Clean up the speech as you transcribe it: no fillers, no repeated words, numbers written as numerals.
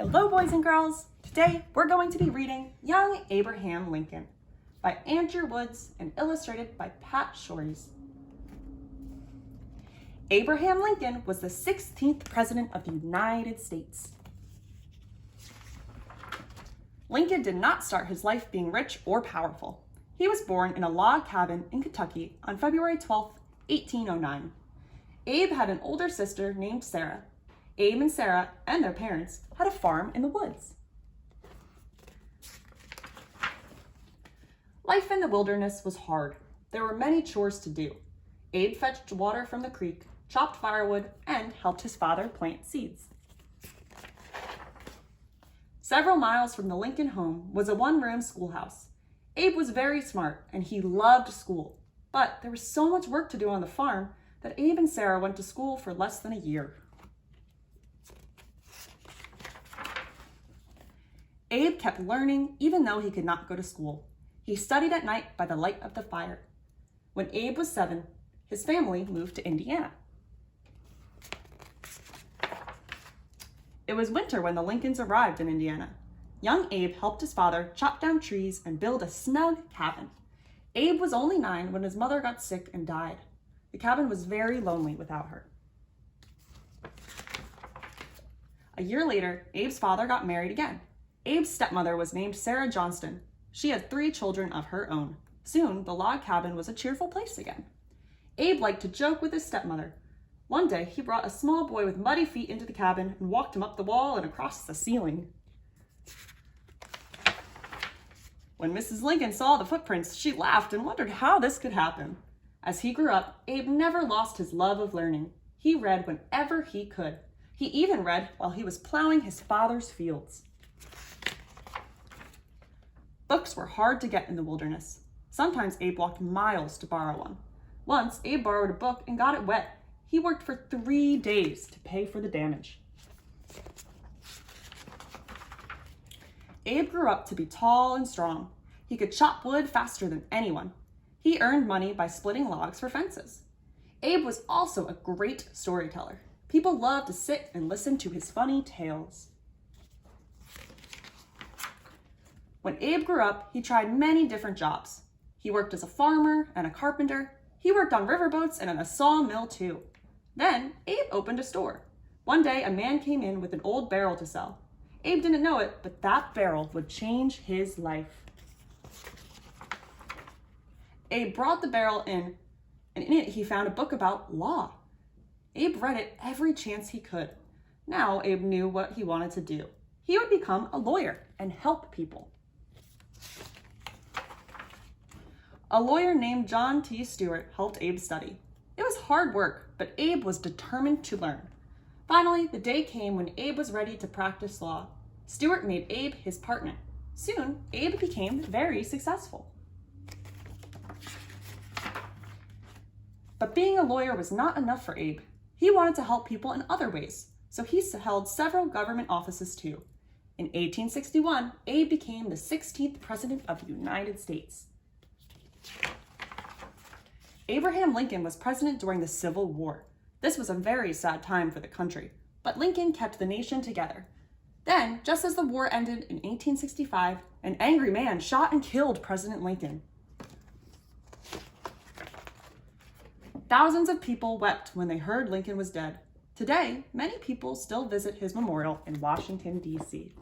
Hello, boys and girls. Today, we're going to be reading Young Abraham Lincoln by Andrew Woods and illustrated by Pat Shores. Abraham Lincoln was the 16th President of the United States. Lincoln did not start his life being rich or powerful. He was born in a log cabin in Kentucky on February 12, 1809. Abe had an older sister named Sarah. Abe and Sarah and their parents had a farm in the woods. Life in the wilderness was hard. There were many chores to do. Abe fetched water from the creek, chopped firewood, and helped his father plant seeds. Several miles from the Lincoln home was a one-room schoolhouse. Abe was very smart and he loved school, but there was so much work to do on the farm that Abe and Sarah went to school for less than a year. Abe kept learning even though he could not go to school. He studied at night by the light of the fire. When Abe was 7, his family moved to Indiana. It was winter when the Lincolns arrived in Indiana. Young Abe helped his father chop down trees and build a snug cabin. Abe was only 9 when his mother got sick and died. The cabin was very lonely without her. A year later, Abe's father got married again. Abe's stepmother was named Sarah Johnston. She had 3 children of her own. Soon, the log cabin was a cheerful place again. Abe liked to joke with his stepmother. One day, he brought a small boy with muddy feet into the cabin and walked him up the wall and across the ceiling. When Mrs. Lincoln saw the footprints, she laughed and wondered how this could happen. As he grew up, Abe never lost his love of learning. He read whenever he could. He even read while he was plowing his father's fields. Books were hard to get in the wilderness. Sometimes Abe walked miles to borrow one. Once, Abe borrowed a book and got it wet. He worked for 3 days to pay for the damage. Abe grew up to be tall and strong. He could chop wood faster than anyone. He earned money by splitting logs for fences. Abe was also a great storyteller. People loved to sit and listen to his funny tales. When Abe grew up, he tried many different jobs. He worked as a farmer and a carpenter. He worked on riverboats and in a sawmill too. Then, Abe opened a store. One day, a man came in with an old barrel to sell. Abe didn't know it, but that barrel would change his life. Abe brought the barrel in, and in it he found a book about law. Abe read it every chance he could. Now Abe knew what he wanted to do. He would become a lawyer and help people. A lawyer named John T. Stewart helped Abe study. It was hard work, but Abe was determined to learn. Finally, the day came when Abe was ready to practice law. Stewart made Abe his partner. Soon, Abe became very successful. But being a lawyer was not enough for Abe. He wanted to help people in other ways, so he held several government offices too. In 1861, Abe became the 16th President of the United States. Abraham Lincoln was president during the Civil War. This was a very sad time for the country, but Lincoln kept the nation together. Then, just as the war ended in 1865, an angry man shot and killed President Lincoln. Thousands of people wept when they heard Lincoln was dead. Today, many people still visit his memorial in Washington, D.C.